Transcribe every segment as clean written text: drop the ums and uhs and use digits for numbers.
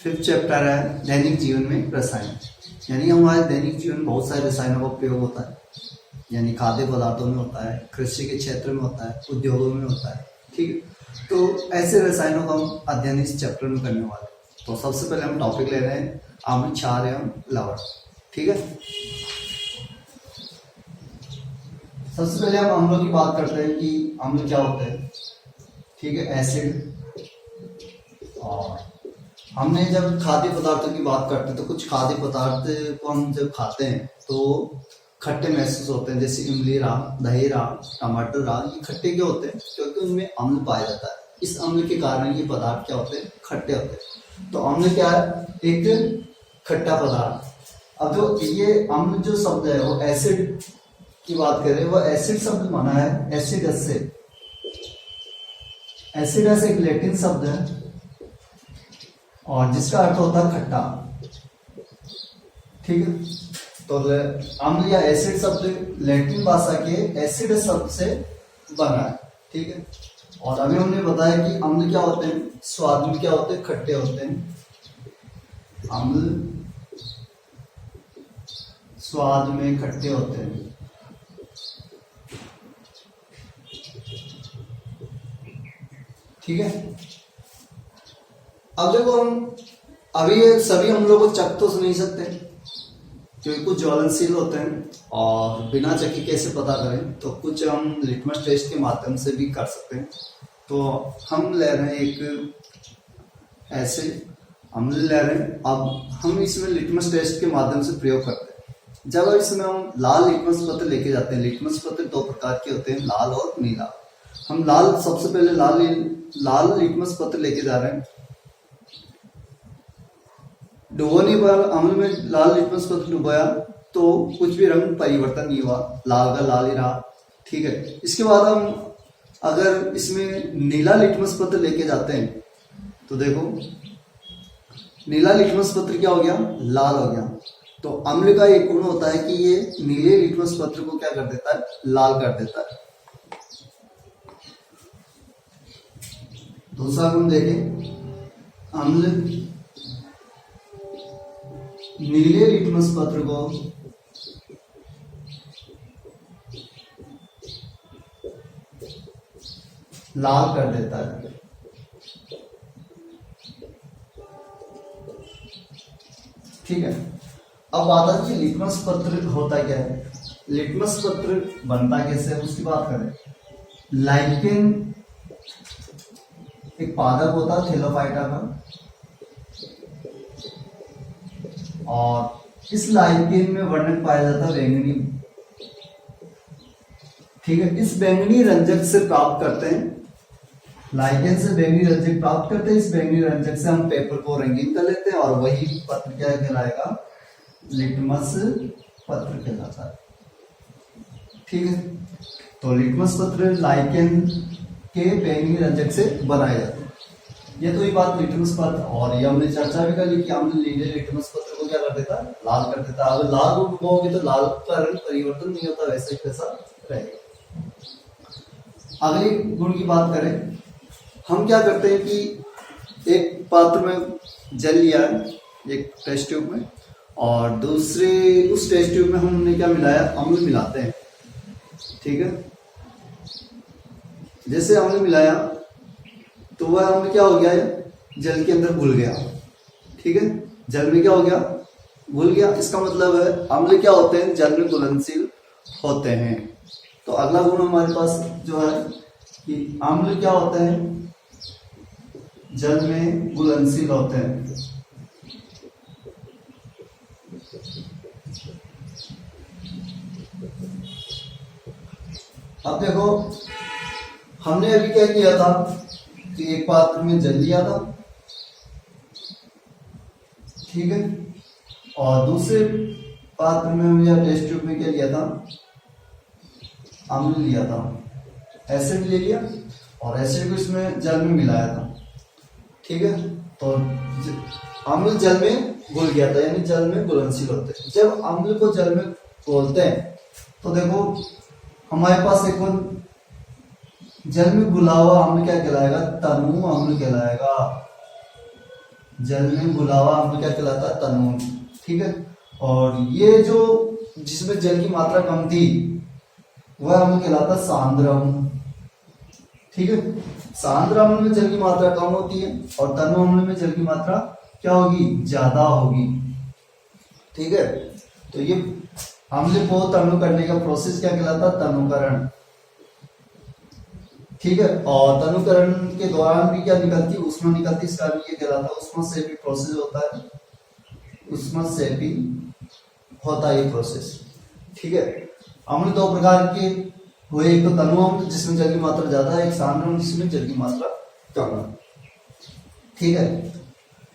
Fifth chapter है दैनिक जीवन में रसायन। यानी हमारे दैनिक जीवन में बहुत सारे रसायनों का प्रयोग होता है, यानी खाद्य पदार्थों में होता है, कृषि के क्षेत्र में होता है, उद्योगों में होता है। ठीक है, तो ऐसे रसायनों का हम अध्ययन इस चैप्टर में करने वाले हैं। तो सबसे पहले हम टॉपिक ले रहे हैं अम्ल, क्षार एवं लवण। ठीक है, सबसे पहले हम अम्लों की बात करते हैं कि अम्ल क्या होते हैं। ठीक है, एसिड। और हमने जब खाद्य पदार्थों की बात करते हैं तो कुछ खाद्य पदार्थ को हम जब खाते हैं तो खट्टे महसूस होते हैं, जैसे इमली रहा, दही रहा, टमाटर रहा, ये खट्टे क्यों होते हैं? क्योंकि उनमें अम्ल पाया जाता है। इस अम्ल के कारण ये पदार्थ क्या होते हैं? खट्टे होते हैं। तो अम्ल क्या है? एक खट्टा पदार्थ। अब जो ये अम्ल जो शब्द है वो एसिड की बात करें, वो एसिड शब्द माना है एसिडस से। एसिडस एक लैटिन शब्द है और जिसका अर्थ होता है खट्टा। ठीक है, तो अम्ल या एसिड शब्द लैटिन भाषा के एसिड शब्द से बना है। ठीक है, और अभी हमने बताया कि अम्ल क्या होते हैं? स्वाद में क्या होते हैं? खट्टे होते हैं। अम्ल स्वाद में खट्टे होते हैं। ठीक है, अब देखो हम अभी ये सभी अम्लों को चख तो नहीं सकते क्योंकि कुछ ज्वलनशील होते हैं और बिना चखे कैसे पता करें, तो कुछ हम लिटमस टेस्ट के माध्यम से भी कर सकते हैं। तो हम ले रहे हैं एक ऐसे अम्ल ले रहे हैं। अब हम इसमें लिटमस टेस्ट के माध्यम से प्रयोग करते हैं। जब इसमें हम लाल लिटमस पत्र लेके जाते हैं, लिटमस पत्र दो प्रकार के होते हैं, लाल और नीला। हम लाल, सबसे पहले लाल लिटमस पत्र लेके जा रहे हैं। डुबोने पर अम्ल में लाल लिटमस पत्र डुबाया तो कुछ भी रंग परिवर्तन नहीं हुआ, लाल का लाल ही रहा। ठीक है, इसके बाद हम अगर इसमें नीला लिटमस पत्र लेके जाते हैं तो देखो नीला लिटमस पत्र क्या हो गया? लाल हो गया। तो अम्ल का एक गुण होता है कि ये नीले लिटमस पत्र को क्या कर देता है? लाल कर देता है। दूसरा गुण देखें, अम्ल नीले लिटमस पत्र को लाल कर देता है। ठीक है, अब बात आती है लिटमस पत्र होता क्या है, लिटमस पत्र बनता कैसे है उसकी बात करें। लाइकेन एक पादप होता है थैलोफाइटा का, और इस लाइकेन में वर्णक पाया जाता है बैंगनी। ठीक है, इस बैंगनी रंजक से प्राप्त करते हैं, लाइकेन से बैंगनी रंजक प्राप्त करते हैं। इस बैंगनी रंजक से हम पेपर को रंगीन कर लेते हैं और वही पत्र क्या कहलाएगा? लिटमस पत्र कहलाता है। ठीक है, तो लिटमस पत्र लाइकेन के बैंगनी रंजक से बनाए जाते हैं। ये तो ये बात लिटमस पत्र, और ये हमने चर्चा भी कर ली कि हमने नीले लिटमस पत्र को क्या कर देता है? लाल कर देता है। अगर लाल को डुबाओगे तो लाल का रंग परिवर्तन नहीं होता, वैसे ही वैसा रहेगा। अगले गुण की बात करें, हम क्या करते हैं कि एक पात्र में जल लिया है, एक टेस्ट ट्यूब में, और दूसरे उस टेस्ट ट्यूब में हमने क्या मिलाया? अम्ल मिलाते हैं। ठीक है, जैसे अम्ल मिलाया तो वह अम्ल क्या हो गया? जल के अंदर घुल गया। ठीक है, जल में क्या हो गया? घुल गया। इसका मतलब है अम्ल क्या होते हैं? जल में घुलनशील होते हैं। तो अगला गुण हमारे पास जो है कि अम्ल क्या होते हैं? जल में घुलनशील होते हैं। अब देखो हमने अभी क्या किया था कि एक पात्र में जल लिया था, ठीक है, और दूसरे पात्र में हम या टेस्ट ट्यूब में क्या लिया था? अम्ल लिया था, एसिड ले लिया और एसिड को इसमें जल में मिलाया था। ठीक है, तो अम्ल जल में घुल गया था, यानी जल में घुलनशील होते हैं। जब अम्ल को जल में घोलते हैं तो देखो हमारे पास एक जल में घुला हुआ अम्ल क्या कहलाएगा? तनु अम्ल कहलाएगा। जल में बुलावा अम्ल क्या कहलाता है? तनु अम्ल। ठीक है, और ये जो जिसमें जल की मात्रा कम थी वह अम्ल कहलाता है सांद्र अम्ल। ठीक है, सांद्र अम्ल में जल की मात्रा कम होती है और तनु अम्ल में जल की मात्रा क्या होगी? ज्यादा होगी। ठीक है, तो ये अम्ल को तनु करने का प्रोसेस क्या कहलाता है? तनुकरण। ठीक है, और तनुकरण के दौरान भी क्या निकलती है? ऊष्मा निकलती है, इसका भी ये कहलाता है ऊष्मक्षेपी प्रोसेस होता है। ऊष्मक्षेपी होता है ये प्रोसेस। ठीक है, अम्ल दो प्रकार के हुए, एक तो तनु अम्ल जिसमें जल की मात्रा ज्यादा है, एक सांद्र अम्ल जिसमें जल की मात्रा कम है। ठीक है,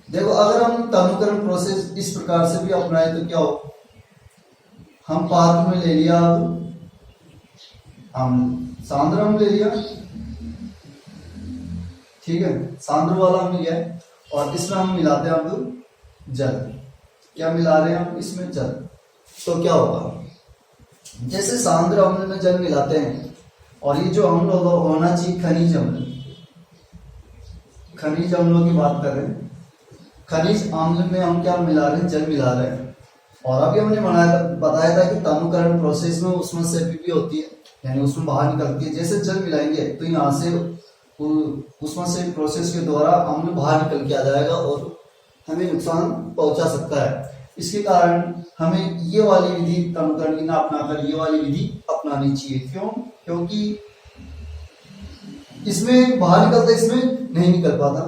देखो अगर हम तनुकरण प्रोसेस इस प्रकार से भी अपनाए तो क्या हो? हम पात्र में ले लिया अम्ल, सांद्र अम्ल ले लिया। ठीक है, सांद्र वाला अम्ल लिया है और इसमें हम मिलाते हैं अब जल। क्या मिला रहे हैं हम इसमें? जल। तो क्या होगा? जैसे सांद्र अम्ल में जल मिलाते हैं और ये जो अम्ल होना चाहिए खनिज अम्ल, खनिज अम्लों की बात कर रहे हैं। खनिज अम्ल में हम क्या मिला रहे हैं? जल मिला रहे हैं। और अभी हमने बताया था कि तनुकरण प्रोसेस में ऊष्मक्षेपी भी होती है, यानी उसमें बाहर निकलती है। जैसे जल मिलाएंगे तो यहाँ से ऊष्मक्षेपी प्रोसेस के द्वारा अम्ल बाहर निकल के आ जाएगा और हमें नुकसान पहुंचा सकता है। इसके कारण हमें ये वाली विधि तनुकरण की ना अपनाकर ये वाली विधि अपनानी चाहिए। क्यों? क्योंकि इसमें बाहर निकलता, इसमें नहीं निकल पाता।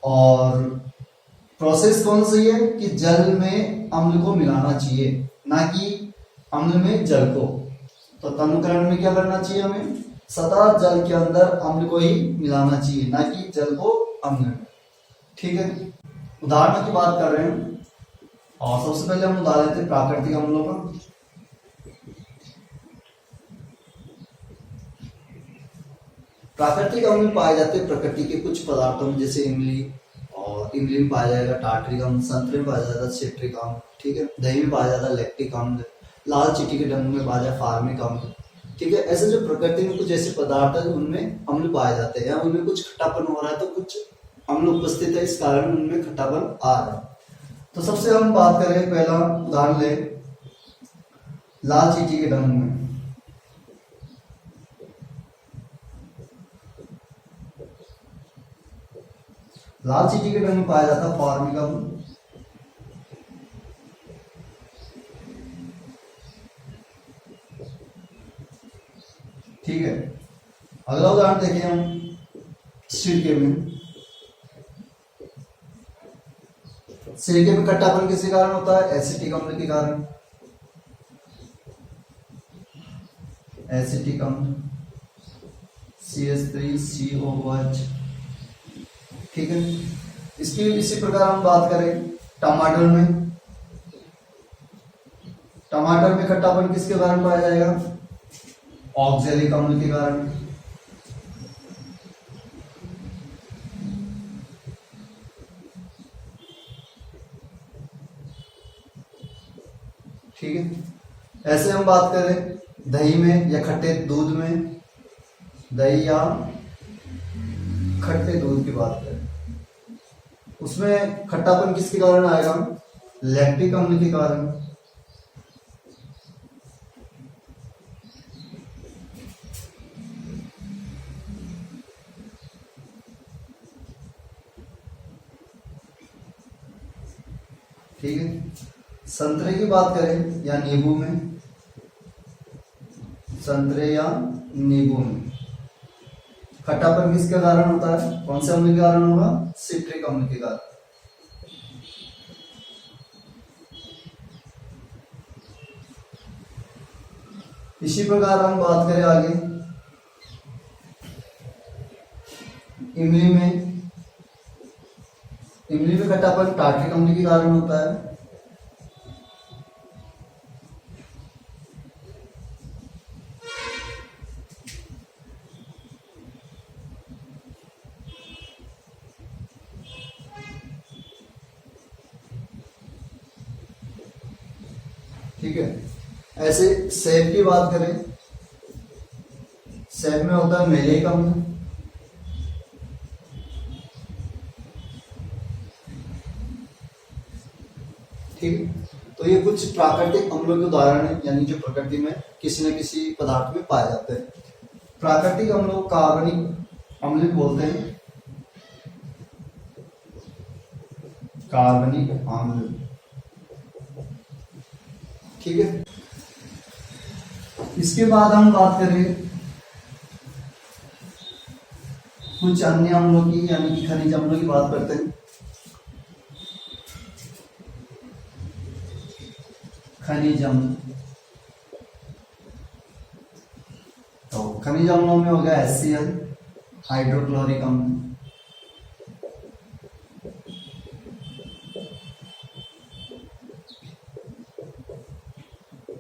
और प्रोसेस कौन सी है कि जल में अम्ल को मिलाना चाहिए, ना कि अम्ल में जल को। तो तनुकरण में क्या करना चाहिए? हमें सदा जल के अंदर अम्ल को ही मिलाना चाहिए, ना कि जल को अम्ल में। ठीक है, उदाहरण की बात कर रहे हैं और सबसे पहले हम उदाहरण लेते हैं प्राकृतिक अम्लों का। प्राकृतिक अम्ल पाए जाते हैं प्रकृति के कुछ पदार्थों में, जैसे इमली, और इमली में पाया जाएगा टार्टरिक अम्ल, संतरे में पाया जाता है सिट्रिक अम्ल। ठीक है, दही में पाया जाता है लैक्टिक अम्ल, लाल चींटी के डंक में पाया जाता है फार्मिक अम्ल। ठीक है, ऐसे जो प्रकृति में कुछ ऐसे पदार्थ है उनमें अम्ल पाए जाते हैं, उनमें कुछ खट्टापन हो रहा है तो कुछ अम्ल उपस्थित है, इस कारण उनमें खट्टापन आ रहा है। तो सबसे हम बात करें, पहला उदाहरण ले लाल चींटी के डंक में। लाल चींटी के डंक में पाया जाता है फार्मिक अम्ल। ठीक है, अगला उदाहरण देखें हम सिरके में। सिरके में खट्टापन किसके कारण होता है? एसिटिक अम्ल के कारण। एसिटिक अम्ल CH3COOH। ठीक है, इसकी इसी प्रकार हम बात करें टमाटर में। टमाटर में खट्टापन किसके कारण पाया जाएगा? ऑक्जेलिक अम्ल के कारण। ठीक है, ऐसे हम बात करें दही में या खट्टे दूध में, दही या खट्टे दूध की बात करें, उसमें खट्टापन किसके कारण आएगा? लैक्टिक अम्ल के कारण। ठीक है, संतरे की बात करें या नींबू में, संतरे या नींबू में खट्टापन किसके कारण होता है? कौन से अम्ल के कारण होगा? सिट्रिक अम्ल के कारण। इसी प्रकार हम बात करें आगे इमली में। इमली में खट्टापन टार्ट्रिक अम्ल के कारण होता है। ठीक है, ऐसे सेब की बात करें, सेब में होता है मैलिक अम्ल। तो ये कुछ प्राकृतिक अम्लों के उदाहरण है, यानी जो प्रकृति में किसी न किसी पदार्थ में पाए जाते हैं। प्राकृतिक अम्लों को कार्बनिक अम्ल भी बोलते हैं, कार्बनिक अम्ल। ठीक है, इसके बाद हम बात करें कुछ अन्य अम्लों की, यानी कि खनिज अम्लों की बात करते हैं। खनिज अम्ल, तो खनिज अम्लों में हो गया HCl, हाइड्रोक्लोरिक अम्ल,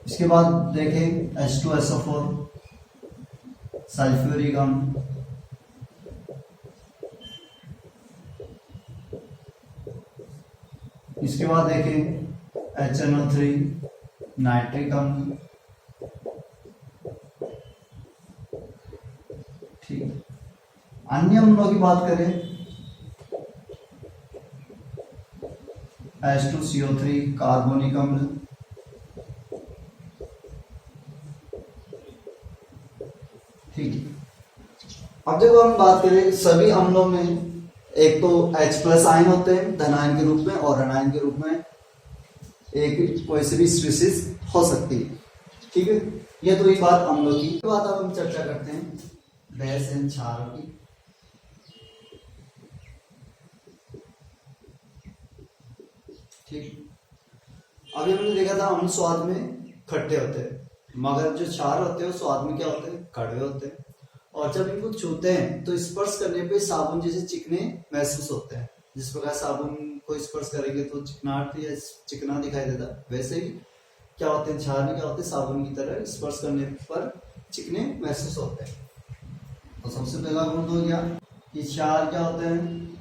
इसके बाद देखें H2SO4, सल्फ्यूरिक अम्ल, इसके बाद देखें HNO3, नाइट्रिक अम्ल। ठीक, अन्य अम्लों की बात करें H2CO3, कार्बोनिक अम्ल, ठीक है। अब जब हम बात करें सभी अम्लों में, एक तो H+ आयन होते हैं धनायन के रूप में, और ऋणायन के रूप में एक कोई सी भी स्पीशीज हो सकती है। ठीक है, ये तो एक बात अम्लों की। बात अब हम चर्चा करते हैं बेस एंड क्षारों की। ठीक, अभी हमने देखा था अम्ल स्वाद में खट्टे होते हैं, मगर जो क्षार होते हैं वो स्वाद में क्या होते हैं, कड़वे होते हैं। और जब इनको छूते हैं तो स्पर्श करने पे साबुन जैसे चिकने महसूस होते हैं। जिस प्रकार साबुन को स्पर्श करेंगे तो चिकनाहट या चिकना दिखाई देता है, वैसे ही क्या होते हैं क्षार में क्या होते हैं, साबुन की तरह स्पर्श करने पर चिकने महसूस होते हैं। तो सबसे पहला गुण हो गया कि क्षार क्या होते हैं,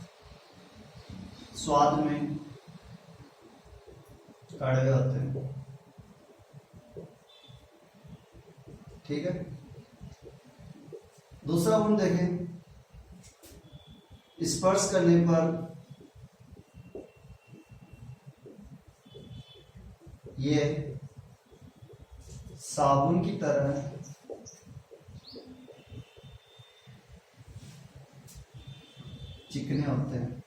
स्वाद में कड़वे होते हैं। ठीक है, दूसरा गुण देखें, स्पर्श करने पर ये साबुन की तरह चिकने होते हैं।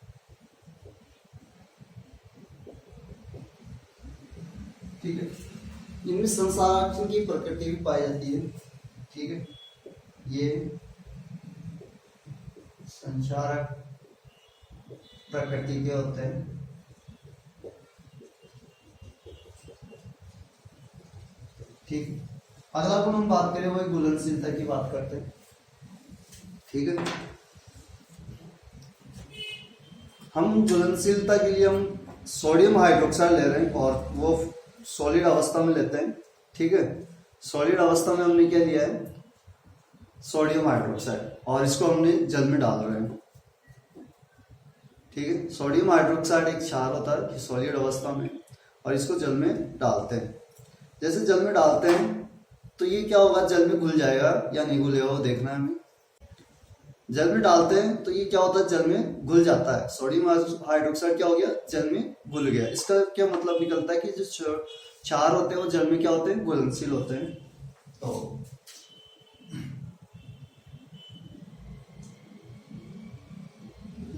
ठीक है, इनमें संसाराक्षण की प्रकृति भी पाई जाती है। ठीक है, ये संचारक प्रकृति के होते हैं। ठीक, अगला गुण हम बात करें वो घुलनशीलता की बात करते हैं। ठीक है, हम घुलनशीलता के लिए हम सोडियम हाइड्रोक्साइड ले रहे हैं और वो सॉलिड अवस्था में लेते हैं। ठीक है, सॉलिड अवस्था में हमने क्या लिया है, सोडियम हाइड्रोक्साइड, और इसको हमने जल में डाल रहे हैं। ठीक है, सोडियम हाइड्रोक्साइड एक क्षार होता है सॉलिड अवस्था में, और इसको जल में डालते हैं। जैसे जल में डालते हैं तो ये क्या होगा, जल में घुल जाएगा या नहीं घुलेगा वो देखना है हमें। जल में डालते हैं तो ये क्या होता है, जल में घुल जाता है। सोडियम हाइड्रोक्साइड क्या हो गया, जल में घुल गया। इसका क्या मतलब निकलता है कि जो क्षार होते हैं वो जल में क्या होते हैं, घुलनशील होते हैं। तो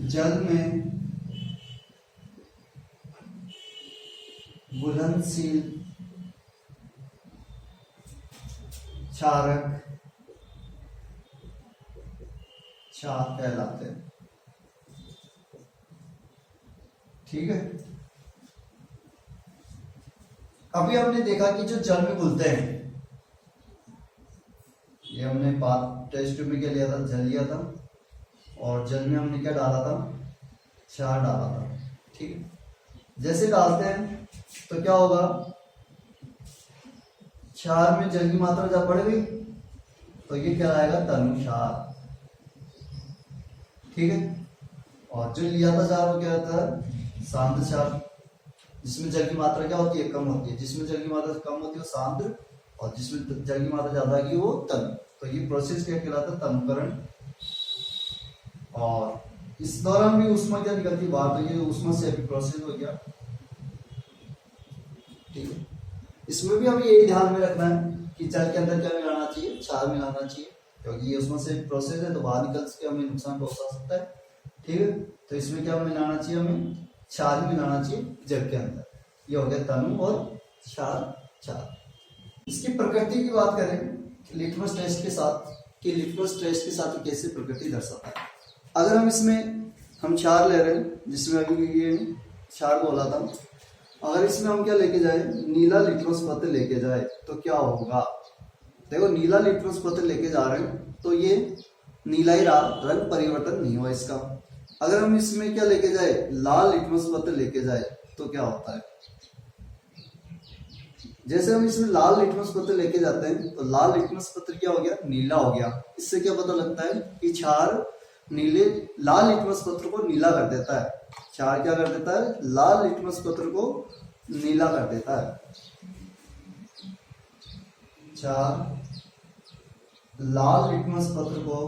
जल में घुलनशील क्षारक क्षार कहलाते हैं। ठीक है, अभी हमने देखा कि जो जल में घुलते हैं, ये हमने बात टेस्ट में क्या लिया था, जल लिया था, और जल में हमने क्या डाला था, क्षार डाला था। ठीक है, जैसे डालते हैं तो क्या होगा, क्षार में जल की मात्रा जब बढ़ गई तो ये कहलाएगा तनु क्षार। ठीक है, और जो लिया था क्षार वो क्या होता है, सांद्र क्षार, जिसमें जल की मात्रा क्या होती है, कम होती है। जिसमें जल की मात्रा कम होती है वो सांद्र, और जिसमें जल की मात्रा ज्यादा की वो तनु। तो ये प्रोसेस क्या कहलाता है, तनुकरण। और इस दौरान भी ऊष्मा क्या निकलती है बाहर, तो ये ऊष्मा से अभी प्रोसेस हो गया। ठीक है, इसमें भी हमें यही ध्यान में रखना है कि जल के अंदर क्या मिलाना चाहिए, क्षार मिलाना चाहिए, क्योंकि ये उसमें से प्रोसेस है तो बाहर निकल के हमें नुकसान पहुंचा सकता है। ठीक है, तो इसमें क्या मिलाना चाहिए, हमें क्षार ही मिलाना चाहिए जल के अंदर। ये हो गया तनु और क्षार। इसकी प्रकृति की बात करें लिटमस टेस्ट के साथ कि लिटमस टेस्ट के साथ कैसे प्रकृति दर्शाता है। अगर हम इसमें हम क्षार ले रहे हैं, जिसमें अभी ये क्षार बोला था, अगर इसमें हम क्या लेके जाए, नीला लिटमस पत्र लेके जाए तो क्या होगा। देखो नीला लिटमस पत्र लेके जा रहे हैं तो ये नीला ही रंग परिवर्तन नहीं हुआ इसका। अगर हम इसमें क्या लेके जाए, लाल लिटमस पत्र लेके जाए तो क्या होता है। जैसे हम इसमें लाल लिटमस पत्र लेके जाते हैं तो लाल लिटमस पत्र क्या हो गया, नीला हो गया। इससे क्या पता लगता है कि क्षार नीले लाल लिटमस पत्र को नीला कर देता है। क्षार क्या कर देता है, लाल लिटमस पत्र को नीला कर देता है। क्षार लाल लिटमस पत्र को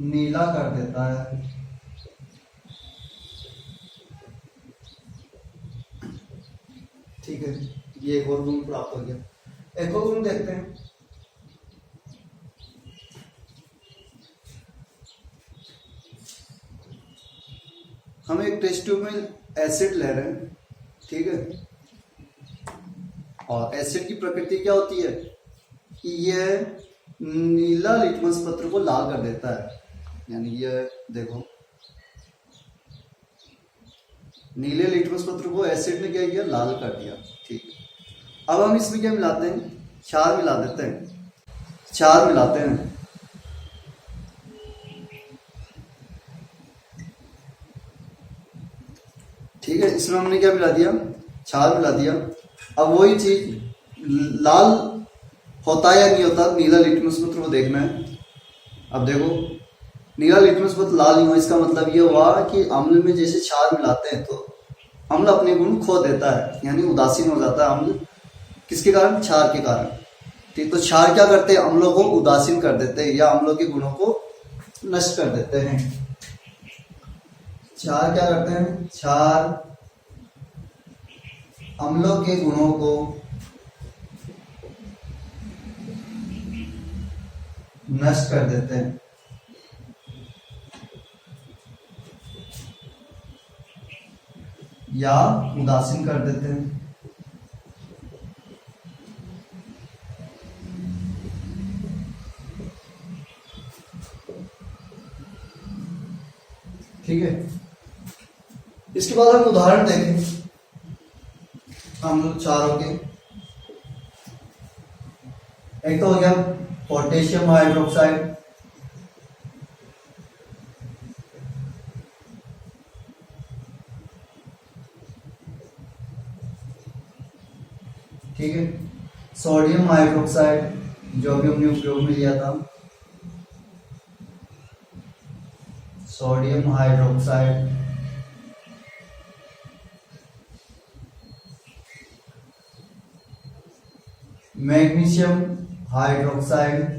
नीला कर देता है। ठीक है, ये एक और गुण प्राप्त हो गया। एक और गुण देखते हैं। हम एक टेस्ट ट्यूब में एसिड ले रहे हैं, ठीक है, और एसिड की प्रकृति क्या होती है कि यह नीला लिटमस पत्र को लाल कर देता है। यानी ये देखो, नीले लिटमस पत्र को एसिड ने क्या किया, लाल कर दिया। ठीक, अब हम इसमें क्या मिलाते हैं, क्षार मिला देते हैं। क्षार मिलाते हैं, ठीक है, इसमें हमने क्या मिला दिया, क्षार मिला दिया। अब वही चीज लाल होता है या नहीं होता, नीला लिटमस पत्र को देखना है। अब देखो नीला लिटमस पत्र लाल नहीं हुआ, इसका मतलब ये हुआ कि अम्ल में जैसे क्षार मिलाते हैं तो अम्ल अपने गुण खो देता है, यानी उदासीन हो जाता है अम्ल। किसके कारण, क्षार के कारण। ठीक, तो क्षार क्या करते हैं, अम्लों को उदासीन कर देते हैं या अम्लों के गुणों को नष्ट कर देते हैं। क्षार क्या करते हैं, क्षार अम्लों के गुणों को नष्ट कर देते हैं। या उदासीन कर देते हैं। ठीक है, इसके बाद हम उदाहरण देखें हम चारों के। एक तो हो गया पोटेशियम हाइड्रोक्साइड, ठीक है, सोडियम हाइड्रोक्साइड जो भी हमने उपयोग में लिया था, sodium hydroxide, magnesium hydroxide,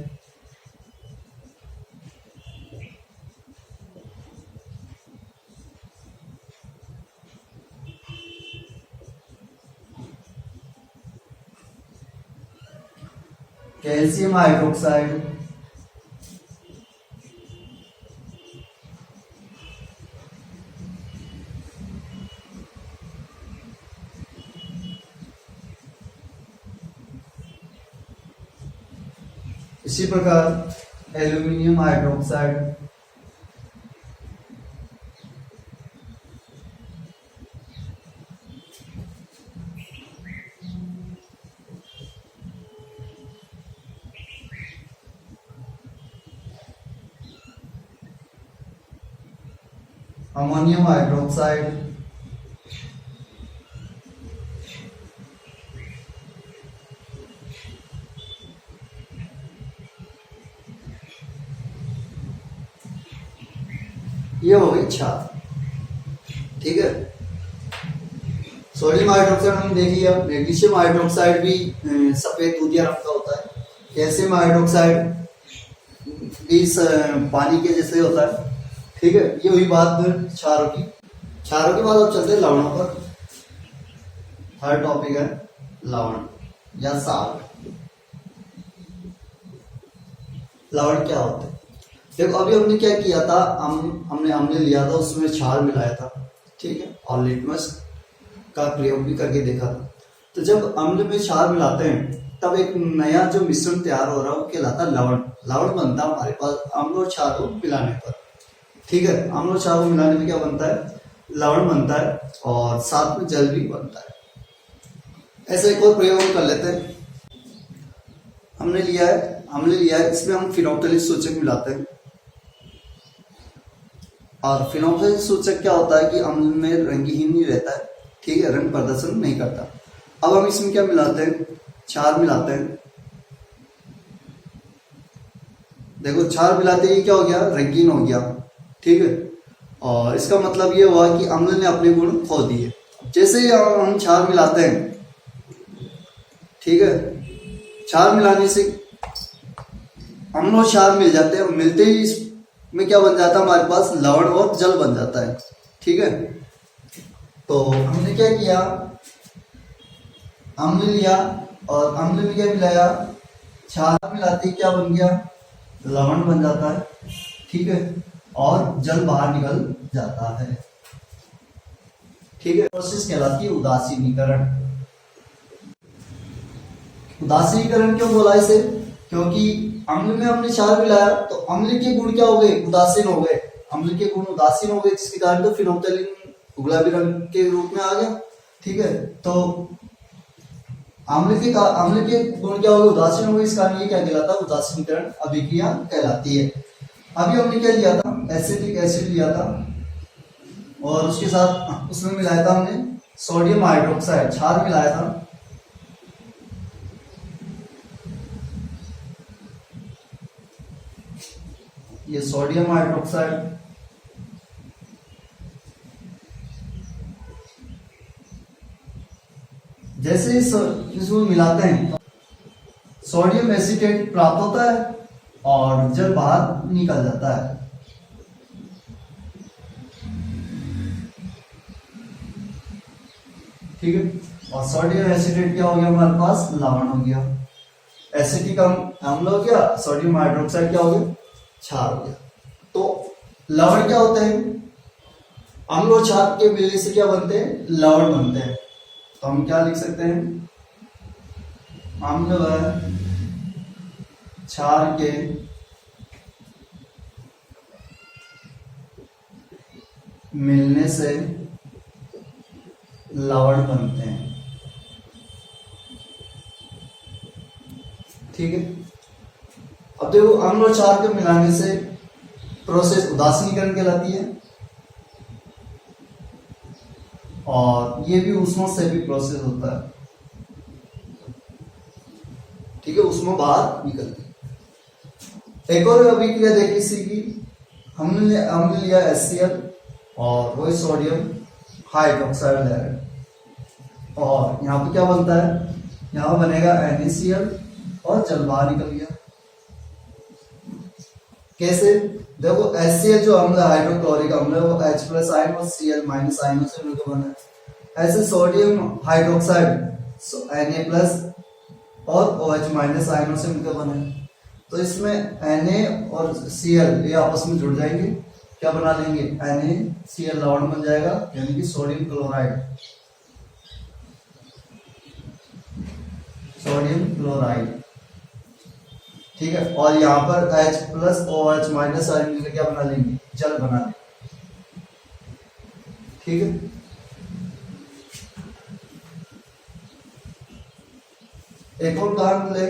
calcium hydroxide, इसी प्रकार एल्यूमिनियम हाइड्रोक्साइड, अमोनियम हाइड्रोक्साइड, ये हो गई क्षार। ठीक है, सोडियम हाइड्रोक्साइड हमने देख लिया। मैग्नीशियम हाइड्रोक्साइड भी सफेद दूधिया रंग का होता है। कैल्शियम हाइड्रोक्साइड भी पानी के जैसे होता है। ठीक है, ये हुई बात फिर क्षारों की। क्षारों के बाद अब चलते हैं लवणों पर। थर्ड टॉपिक है लवण या साल्ट। लवण क्या होते हैं? देखो अभी हमने क्या किया था, हमने अम्ल लिया था, उसमें क्षार मिलाया था, ठीक है, और लिटमस का प्रयोग भी करके देखा था। तो जब अम्ल में क्षार मिलाते हैं तब एक नया जो मिश्रण तैयार हो रहा है वो कहलाता है लवण। लवण बनता है हमारे पास अम्ल और क्षार को मिलाने पर, ठीक है। अम्ल और क्षार को मिलाने में क्या बनता है? लवण बनता है और साथ में जल भी बनता है। ऐसा एक और प्रयोग कर लेते हैं। हमने लिया है, इसमें हम फिनोक्साइड सूचक मिलाते हैं। और फिनोक्साइड सूचक क्या होता है कि अम्ल में रंगहीन ही रहता है, ठीक है, रंग प्रदर्शन नहीं करता। अब हम इसमें क्या मिलाते हैं? क्षार मिलाते हैं। देखो क्षार मिलाते ही क्या हो गया? रंगीन हो गया, ठीक है। और इसका मतलब ये हुआ कि अम्ल ने अपने गुण खो दिए। जैसे ही हम क्षार मिलाते हैं, ठीक है, क्षार मिलाने से अम्ल और क्षार मिल जाते हैं, मिलते ही इसमें क्या बन जाता है? हमारे पास लवण और जल बन जाता है, ठीक है। तो हमने क्या किया? अम्ल लिया और अम्ल में क्या मिलाया? क्षार मिलाते क्या बन गया? लवण बन जाता है, ठीक है, और जल बाहर निकल जाता है, ठीक है। प्रोसेस कहलाती है उदासीनीकरण। उदासीनीकरण क्यों बोला इसे? क्योंकि अम्ल में हमने क्षार मिलाया तो अम्ल के गुण क्या हो गए? उदासीन हो गए। अम्ल के गुण उदासीन हो गए, जिसके कारण तो फिनोक्साइड गुलाबी रंग के रूप में आ गया, ठीक है। तो अम्ल के गुण क्या हो गए? उदासीन हो गए, इस कारण ये क्या कहलाता है? उदासीनीकरण अभिक्रिया कहलाती है। अभी हमने क्या लिया था? एसिटिक एसिड लिया था और उसके साथ उसमें मिलाया था हमने सोडियम हाइड्रोक्साइड, क्षार मिलाया था। ये सोडियम हाइड्रोक्साइड, जैसे इसमें मिलाते हैं सोडियम एसीटेट प्राप्त होता है और जल बाहर निकल जाता है, ठीक है। और सोडियम एसीटेट क्या हो गया? हमारे पास लवण हो गया। एसिटिक अम्ल हो गया, सोडियम हाइड्रोक्साइड क्या हो गया? क्षार हो गया। तो लवण क्या होते हैं? अम्ल और क्षार के मिलने से क्या बनते हैं? लवण बनते हैं। तो हम क्या लिख सकते हैं? अम्ल व क्षार के मिलने से लवण बनते हैं, ठीक है। अब देखो अम्ल और क्षार के मिलाने से प्रोसेस उदासीनीकरण कहलाती है और ये भी ऊष्मा से भी प्रोसेस होता है, ठीक है, ऊष्मा बाहर निकलती है। एक और अभिक्रिया देख इसी की, हमने लिया HCl और वही सोडियम हाइड्रोक्साइड ले रहे हैं और यहाँ पे क्या बनता है? यहाँ बनेगा NaCl और जल बाहर निकल गया। कैसे? देखो HCl जो अम्ल हाइड्रोक्लोरिक अम्ल है वो H+ आयन और Cl- आयनों से मिलकर बना है। ऐसे सोडियम हाइड्रोक्साइड Na+ और OH- आयनों से मिलकर बना है। तो इसमें Na और Cl ये आपस में जुड़ जाएंगे, क्या बना लेंगे? NaCl लवण बन जाएगा, यानी कि सोडियम क्लोराइड, ठीक है। और यहाँ पर H+ OH- आयन मिलकर क्या बना लेंगे? जल बना लेंगे, ठीक है। एक और उदाहरण ले,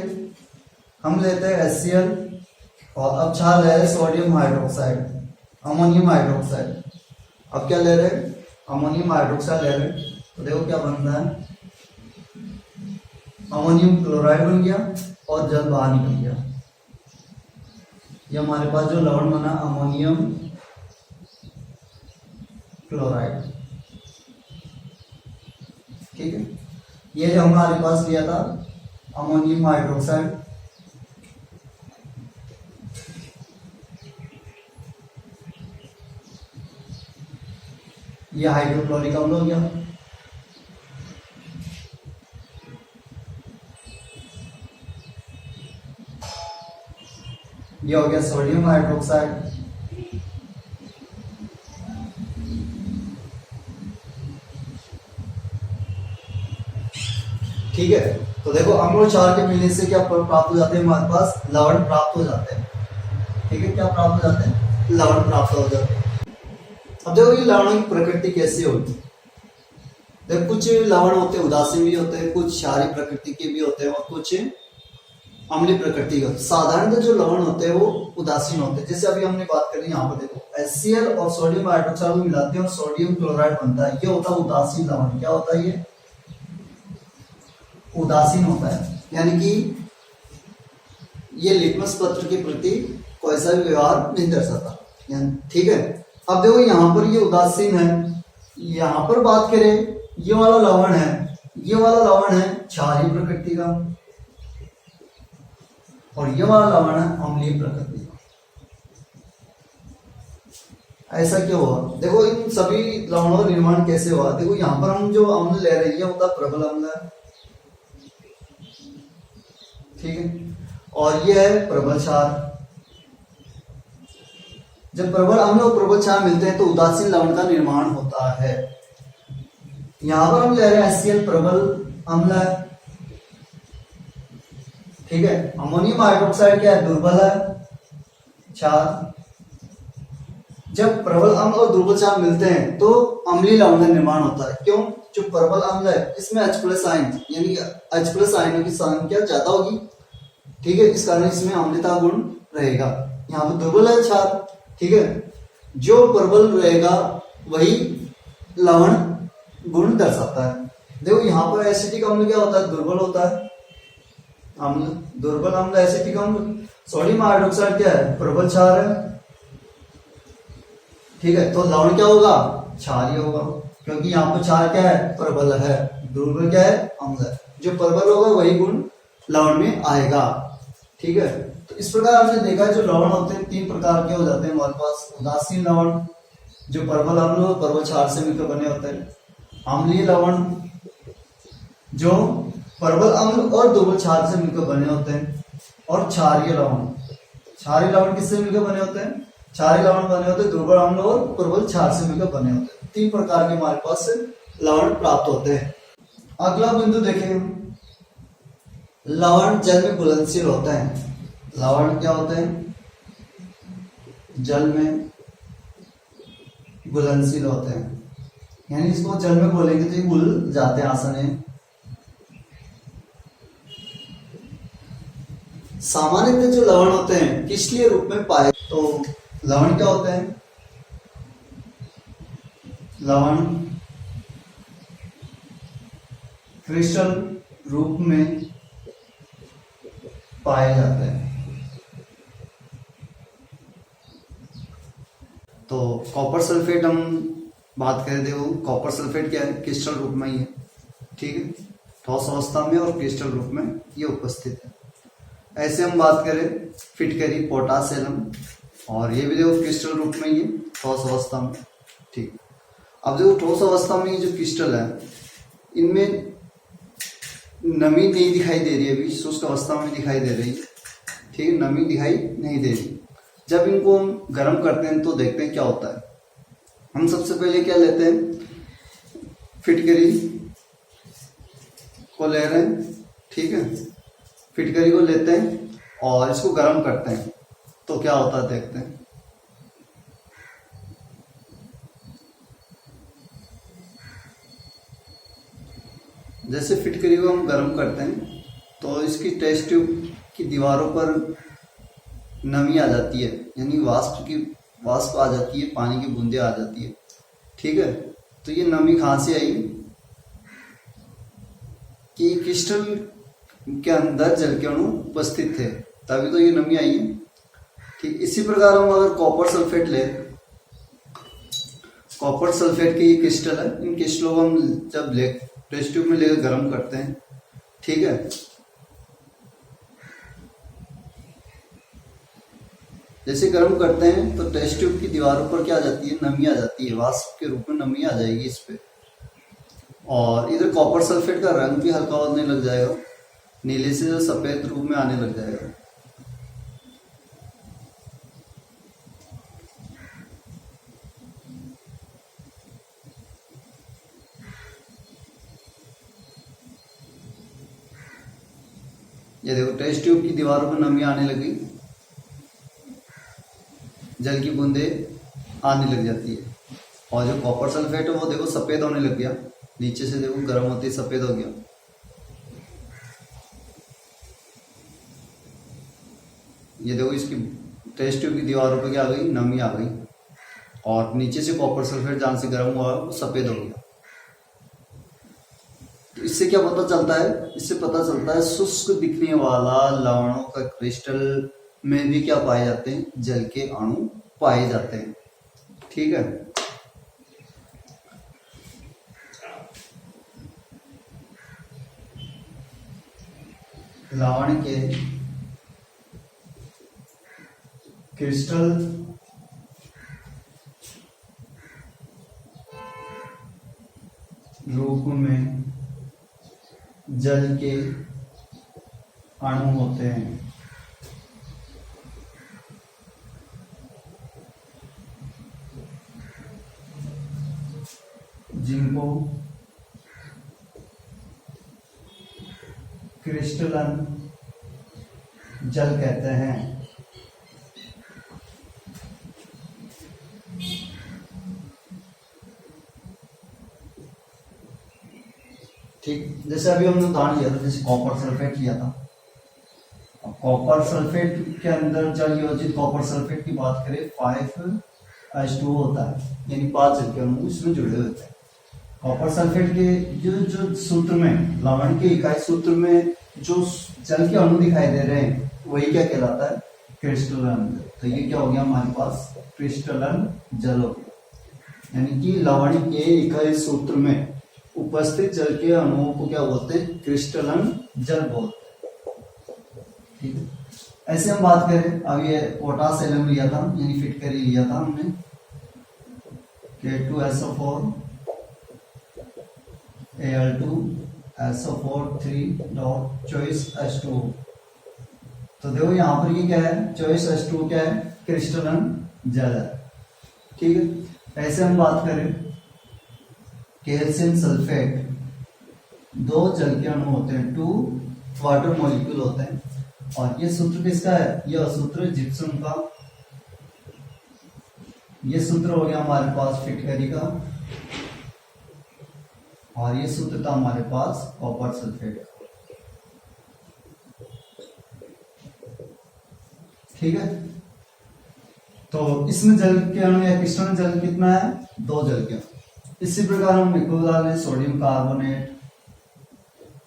हम लेते हैं HCl और अब क्षार ले रहे हैं सोडियम हाइड्रोक्साइड, अमोनियम हाइड्रोक्साइड। अब क्या ले रहे हैं? अमोनियम हाइड्रोक्साइड ले रहे हैं। तो देखो क्या बनता है? अमोनियम क्लोराइड बन गया और जल बाहर निकल गया। ये हमारे पास जो लवण बना अमोनियम क्लोराइड, ठीक है। ये जो हमारे पास लिया था अमोनियम हाइड्रोक्साइड, ये हाइड्रोक्लोरिक अम्ल हो गया। ये हो गया सोडियम हाइड्रोक्साइड। ठीक है, तो देखो अम्ल और क्षार के मिलने से क्या प्राप्त हो जाते हैं, हमारे पास लवण प्राप्त हो जाते हैं। ठीक है, क्या प्राप्त हो जाते हैं, लवण प्राप्त हो जाते हैं। अब देखो ये लवणों की प्रकृति कैसी होती है। देखो कुछ लवण होते हैं उदासीन भी होते हैं, कुछ क्षारीय प्रकृति के भी होते हैं और कुछ अम्लीय प्रकृति के होते हैं। साधारणतः जो लवण होते हैं वो उदासीन होते हैं। जैसे अभी हमने बात करी यहाँ पर देखो HCl और सोडियम हाइड्रोक्साइड को मिलाते हैं और सोडियम क्लोराइड बनता है, ये होता है उदासीन लवण। क्या होता है ये, उदासीन होता है, यानी कि ये लिटमस पत्र के प्रति कोई सा भी व्यवहार नहीं दर्शाता। ठीक है, अब देखो यहाँ पर ये उदासीन है, यहाँ पर बात करें ये वाला लवण है, ये वाला लवण है क्षारीय प्रकृति का और ये वाला लवण है अम्लीय प्रकृति का। ऐसा क्यों हुआ, देखो इन सभी लवणों का निर्माण कैसे हुआ। देखो यहाँ पर हम जो अम्ल ले रहे हैं होता प्रबल अम्ल है, ठीक है, और ये है प्रबल क्षार। जब प्रबल अम्ल और प्रबल क्षार मिलते हैं तो उदासीन लवण का निर्माण होता है। यहां पर हम ले रहे हैं HCl प्रबल अम्ल है, ठीक है। अमोनियम हाइड्रोक्साइड क्या है, दुर्बल है क्षार। जब प्रबल अम्ल और दुर्बल क्षार मिलते हैं तो अम्लीय लवण का निर्माण होता है। क्यों, जो प्रबल अम्ल है इसमें H+ आयन यानी H+ आयनों की संख्या ज्यादा होगी, ठीक है, इस कारण इसमें अम्लता गुण रहेगा। यहाँ पर दुर्बल है क्षार, ठीक है, जो प्रबल रहेगा वही लवण गुण दर्शाता है। देखो यहाँ पर एसिटिक अम्ल क्या होता है, दुर्बल होता है अम्ल, दुर्बल अम्ल एसिटिक अम्ल। सोडियम हाइड्रोक्साइड क्या है, प्रबल क्षार है, ठीक है, तो लवण क्या होगा, क्षारीय होगा, क्योंकि यहाँ पर क्षार क्या है, प्रबल है, दुर्बल क्या है, अम्ल है। जो प्रबल होगा वही गुण लवण में आएगा, ठीक है। तो इस प्रकार हमने देखा है जो लवण होते हैं 3 प्रकार के हो जाते हैं हमारे पास। उदासीन लवण जो प्रबल अम्ल और प्रबल क्षार से मिलकर बने होते हैं, अम्लीय लवण जो प्रबल अम्ल और दुर्बल क्षार से मिलकर बने होते हैं, और क्षारीय लवण। क्षारीय लवण किससे मिलकर बने होते हैं, क्षारीय लवण बने होते हैं दुर्बल अम्ल और प्रबल क्षार से मिलकर बने होते हैं। 3 प्रकार के हमारे पास लवण प्राप्त होते हैं। अगला बिंदु देखें, लवण जल में घुलनशील होता है। लवण क्या होते हैं, जल में घुलनशील होते हैं, यानी इसको जल में घोलेंगे तो ये घुल जाते हैं आसानी। सामान्यतः जो लवण होते हैं किसलिए रूप में पाए, तो लवण क्या होते हैं, लवण क्रिस्टल रूप में पाए जाते हैं। तो कॉपर सल्फेट हम बात करें, देखो कॉपर सल्फेट क्या है, क्रिस्टल रूप में ही है, ठीक है, ठोस अवस्था में और क्रिस्टल रूप में ये उपस्थित है। ऐसे हम बात करें फिटकरी, पोटासियम, और ये भी देखो क्रिस्टल रूप में ही है, ठोस अवस्था में, ठीक। अब देखो ठोस अवस्था में ये जो क्रिस्टल है इनमें नमी नहीं दिखाई दे रही है, अभी शुष्क अवस्था में दिखाई दे रही है, ठीक है, नमी दिखाई नहीं दे रही। जब इनको हम गर्म करते हैं तो देखते हैं क्या होता है। हम सबसे पहले क्या लेते हैं, फिटकरी को ले रहे हैं, ठीक है, फिटकरी को लेते हैं और इसको गर्म करते हैं तो क्या होता है देखते हैं। जैसे फिटकरी को हम गर्म करते हैं तो इसकी टेस्ट ट्यूब की दीवारों पर नमी आ जाती है, यानी वाष्प आ जाती है, पानी की बूंदें आ जाती है, ठीक है। तो ये नमी कहाँ से आई कि क्रिस्टल के अंदर जल के अणु उपस्थित थे, तभी तो ये नमी आई है, ठीक। इसी प्रकार हम अगर कॉपर सल्फेट ले, कॉपर सल्फेट के ये क्रिस्टल है, इन क्रिस्टलों को हम जब टेस्ट ट्यूब में लेकर गर्म करते हैं, ठीक है, जैसे गर्म करते हैं तो टेस्ट ट्यूब की दीवारों पर क्या आ जाती है, नमी आ जाती है, वाष्प के रूप में नमी आ जाएगी इस पे। और इधर कॉपर सल्फेट का रंग भी हल्का होने लग जाएगा, नीले से सफेद रूप में आने लग जाएगा। ये देखो टेस्ट ट्यूब की दीवारों पर नमी आने लगी, जल की बूंदे आने लग जाती है। और जो कॉपर सल्फेट है वो देखो सफेद होने लग गया, नीचे से देखो गर्म होते ही सफेद हो गया। ये देखो इसकी टेस्ट ट्यूब की दीवारों पे क्या आ गई, नमी आ गई, और नीचे से कॉपर सल्फेट जहां से गर्म हुआ वो सफेद हो गया। तो इससे क्या पता चलता है, इससे पता चलता है शुष्क दिखने वाला लवणों का क्रिस्टल में भी क्या पाए जाते हैं, जल के अणु पाए जाते हैं। ठीक है, लवण के क्रिस्टल रूप में जल के अणु होते हैं। जिनको क्रिस्टलन जल कहते हैं। ठीक, जैसे अभी हमने उदाहरण लिया था, जैसे कॉपर सल्फेट लिया था। अब कॉपर सल्फेट के अंदर जल योजित कॉपर सल्फेट की बात करें 5H2O होता है, यानी 5 जल के अणु इसमें जुड़े होते हैं। कॉपर सल्फेट के जो सूत्र में, लवण के इकाई सूत्र में जो जल के अणु दिखाई दे रहे हैं वही क्या कहलाता है, क्रिस्टलन। तो ये क्या हो गया हमारे पास, क्रिस्टलन जल हो गया। यानी कि लवण के इकाई सूत्र में उपस्थित जल के अणुओं को क्या बोलते हैं, क्रिस्टलन जल बोलते हैं। ठीक है, ऐसे हम बात करें, अब ये पोटास एलम लिया था, यानी फिटकरी लिया था हमने, K2SO4 Al2 SO4 3 dot choice H2O। तो देखो यहाँ पर ये क्या है, चॉइस H2O क्या है, क्रिस्टलन जल है। ठीक है, ऐसे हम बात करें कैल्शियम सल्फेट, 2 जल के अणु होते हैं, 2 वाटर मॉलिक्यूल होते हैं। और ये सूत्र किसका है, यह सूत्र जिप्सम का। ये सूत्र हो गया हमारे पास फिटकरी का, और ये सूत्र था हमारे पास कॉपर सल्फेट का। ठीक है, तो इसमें जल के अणु या क्रिस्टलन जल कितना है, 2 जल के अणु। इसी प्रकार हम निकोल में सोडियम कार्बोनेट,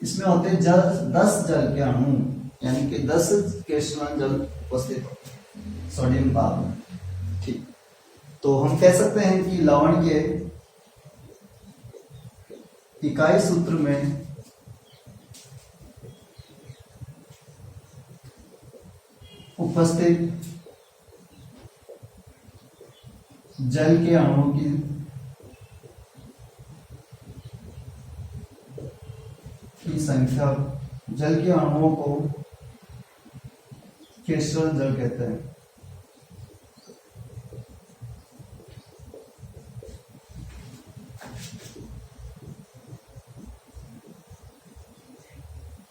इसमें होते हैं 10 जल के अणु, यानी कि 10 क्रिस्टलन जल उपस्थित होते हैं सोडियम कार्बोनेट। ठीक, तो हम कह सकते हैं कि लवण के इकाई सूत्र में उपस्थित जल के अणुओं की संख्या, जल के अणुओं को क्रिस्टलन जल कहते हैं।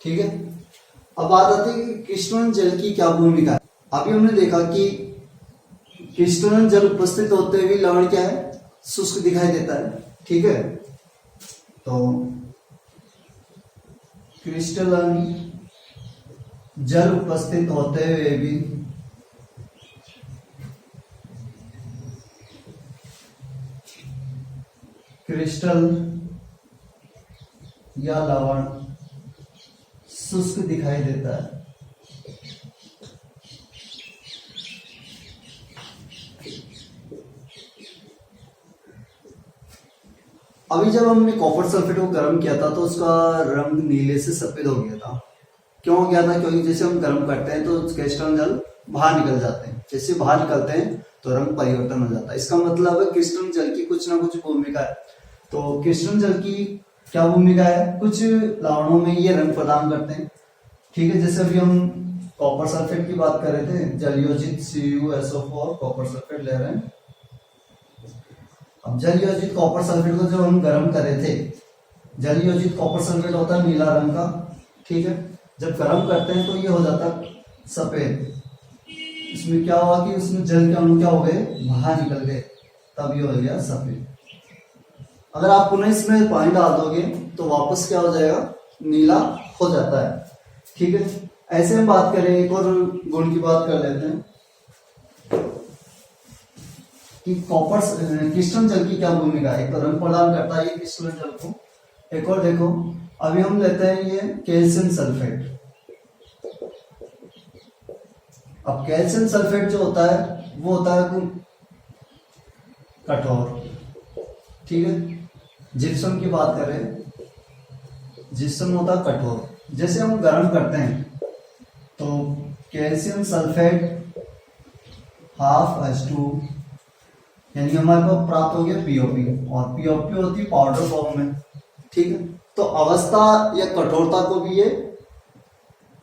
ठीक है, अब बात आती है कि क्रिस्टलन जल की क्या भूमिका है। अभी हमने देखा कि क्रिस्टलन जल उपस्थित होते हुए लवण क्या है, शुष्क दिखाई देता है। ठीक है, तो क्रिस्टलन जल उपस्थित होते हुए भी क्रिस्टल या लवण शुष्क दिखाई देता है। अभी जब हमने कॉपर सल्फेट को गर्म किया था तो उसका रंग नीले से सफेद हो गया था। क्यों हो गया था, क्योंकि जैसे हम गर्म करते हैं तो क्रिस्टलन जल बाहर निकल जाते हैं। जैसे बाहर निकलते हैं तो रंग परिवर्तन हो जाता है। इसका मतलब है कृष्ण जल की कुछ ना कुछ भूमिका है। तो कृष्ण जल की क्या भूमिका है, कुछ लवणों में ये रंग प्रदान करते हैं। ठीक है, जैसे अभी हम कॉपर सल्फेट की बात कर रहे थे, जलयोजित CuSO4 कॉपर सल्फेट ले रहे हैं। अब जलयोजित कॉपर सल्फेट को जब हम गर्म कर रहे थे, जलयोजित कॉपर सल्फेट होता है नीला रंग का। ठीक है, जब गर्म करते हैं तो ये हो जाता है सफेद। इसमें क्या हुआ कि उसमें जल के अणु क्या हो गए, बाहर निकल गए, तब ये हो गया सफेद। अगर आप पुनः इसमें पानी डाल दोगे तो वापस क्या हो जाएगा, नीला हो जाता है। ठीक है, ऐसे हम बात करें, एक और गुण की बात कर लेते हैं कि कॉपर क्रिस्टल जल की क्या भूमिका है। एक तो रंग प्रदान करता है ये क्रिस्टल जल को। एक और देखो, अभी हम लेते हैं ये कैल्शियम सल्फेट। अब कैल्शियम सल्फेट जो होता है वो होता है कठोर। ठीक है, जिप्सम की बात करें, जिप्सम होता है कठोर। जैसे हम गर्म करते हैं तो कैल्शियम सल्फेट ½ यानी हमारे पास प्राप्त हो गया POP, और POP होती है पाउडर फॉर्म में। ठीक है, तो अवस्था या कठोरता को भी ये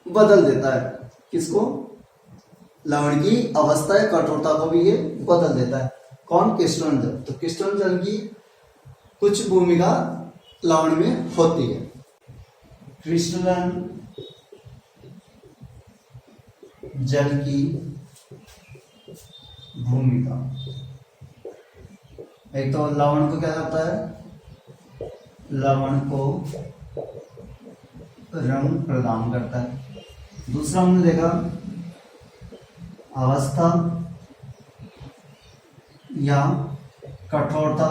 बदल देता है। किसको, लवण की अवस्था या कठोरता को भी ये बदल देता है। कौन, क्रिस्टलन जल। तो क्रिस्टलन जल की कुछ भूमिका लवण में होती है। क्रिस्टलन जल की भूमिका, एक तो लवण को क्या करता है, लवण को रंग प्रदान करता है। दूसरा हमने देखा अवस्था या कठोरता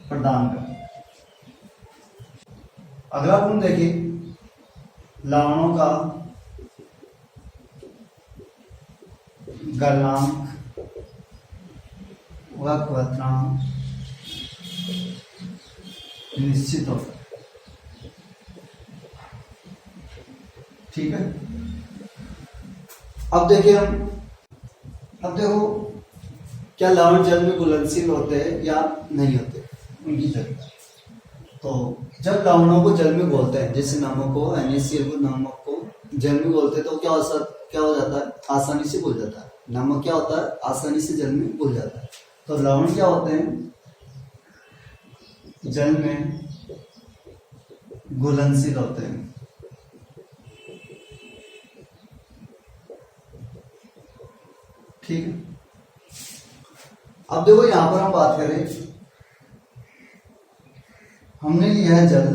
प्रदान करता है। अगला गुण देखिए, लवणों का गलनांक व क्वथनांक निश्चित होता है। ठीक है, अब देखो क्या लवण जल में घुलनशील होते हैं या नहीं होते, उनकी जगह। तो जब लवणों को जल में घोलते हैं, जैसे नमक को, NaCl को, नमक को जल में घोलते हैं तो क्या हो जाता है, आसानी से घुल जाता है। नमक क्या होता है, आसानी से जल में घुल जाता है। तो लवण क्या होते हैं, जल में घुलनशील होते हैं। ठीक है, अब देखो यहां पर हम बात करें, हमने लिया है जल,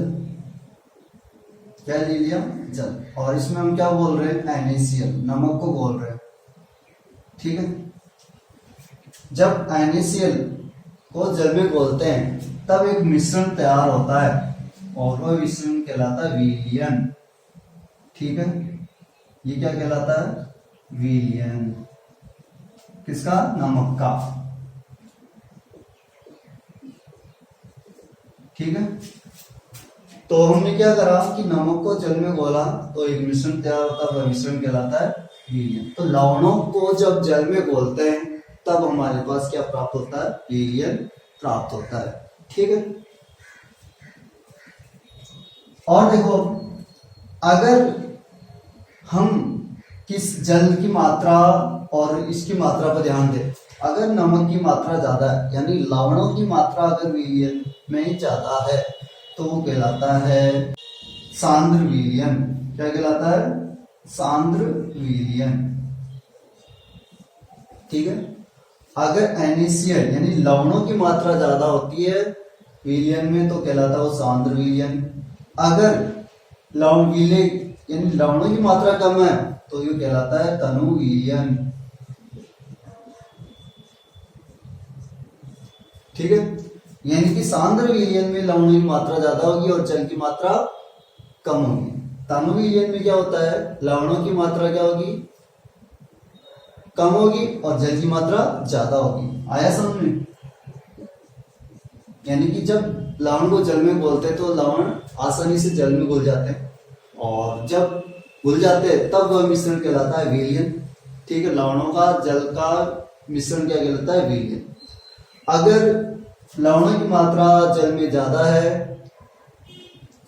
क्या ले लिया, जल, और इसमें हम क्या बोल रहे हैं, NaCl, नमक को बोल रहे हैं। ठीक है, जब NaCl को जल में घोलते हैं तब एक मिश्रण तैयार होता है और वह मिश्रण कहलाता है विलयन। ठीक है, ये क्या कहलाता है, विलयन। किसका, नमक का। ठीक है, तो हमने क्या करा कि नमक को जल में घोला तो एक मिश्रण तैयार होता है, वह मिश्रण कहलाता है विलयन। तो लवणों को जब जल में घोलते हैं तब हमारे पास क्या प्राप्त होता है, विलयन प्राप्त होता है। ठीक है, और देखो अगर हम किस जल की मात्रा और इसकी मात्रा पर ध्यान दें, अगर नमक की मात्रा ज्यादा है यानी लवणों की मात्रा अगर विलयन में ज्यादा है तो वो कहलाता है सांद्र विलयन। क्या कहलाता है, सांद्र विलयन। ठीक है, अगर NaCl यानी लवणों की मात्रा ज्यादा होती है विलयन में तो कहलाता है वो सांद्र विलयन। अगर लवण विलय यानी लवणों की मात्रा कम है तो ये कहलाता है तनु विलयन। ठीक है, यानी कि सांद्र विलयन में लवणों की मात्रा ज्यादा होगी और जल की मात्रा कम होगी। तनु विलयन में क्या होता है, लवणों की मात्रा क्या होगी, कम होगी और जल की मात्रा ज्यादा होगी। आया समझ में, यानी कि जब लवण को जल में घोलते हैं तो लवण आसानी से जल में घुल जाते हैं, और जब घुल जाते हैं तब वह मिश्रण कहलाता है विलयन। ठीक है, लवणों का जल का मिश्रण क्या कहलाता है? विलयन। अगर लवणों की मात्रा जल में ज्यादा है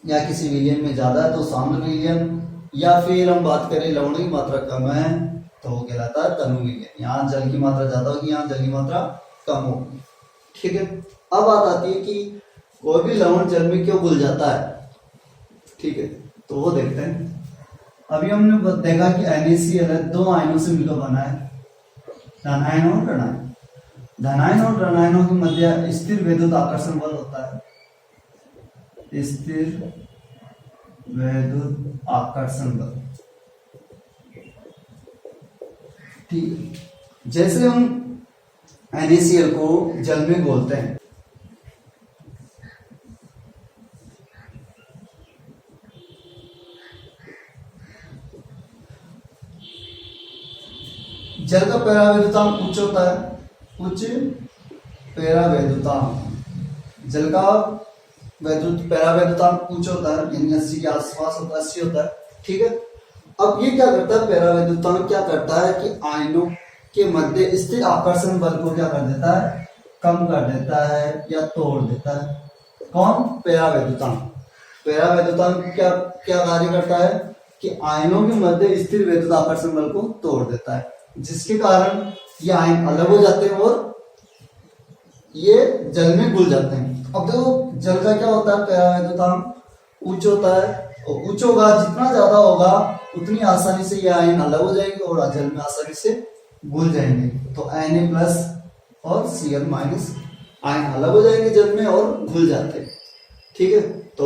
या किसी विलयन में ज्यादा है तो साम्ल विलयन, या फिर हम बात करें लवणों की मात्रा कम है तो वो कहलाता है तनु विलयन। यहाँ जल की मात्रा ज्यादा होगी, यहाँ जल की मात्रा कम होगी। ठीक है, अब बात आती है कि कोई भी लवण जल में क्यों घुल जाता है। ठीक है, तो वो देखते हैं। अभी हमने देखा कि NaCl है, दो आयनों से मिलकर बना है, धनायन और ऋणायन। धनायन और ऋणायनों के मध्य स्थिर वैद्युत आकर्षण बल होता है, स्थिर वैद्युत आकर्षण बल। ठीक है, जैसे हम NaCl को जल में घोलते हैं, जल का परावैद्युतांक उच्च होता है, उच्च परावैद्युतांक। जल का परावैद्युतांक उच्च होता है, यानी 80 के आसपास होता है, 80 होता है। ठीक है, अब ये क्या करता है, परावैद्युतांक क्या करता है कि आयनों के मध्य स्थिर आकर्षण बल को क्या कर देता है? कम कर देता है या तोड़ देता है। कौन? परावैद्युतांक। परावैद्युतांक क्या क्या कार्य करता है कि आयनों के मध्य स्थिर वैद्युत आकर्षण बल को तोड़ देता है, जिसके कारण ये आयन अलग हो जाते हैं और ये जल में घुल जाते हैं। अब देखो जल का क्या होता है, परावैद्युतांक उच्च होता है, और उच्च होगा जितना ज्यादा होगा उतनी आसानी से ये आयन अलग हो जाएंगे और जल में आसानी से घुल जाएंगे। तो Na+ और Cl- आयन अलग हो जाएंगे जल में और घुल जाते हैं। ठीक है,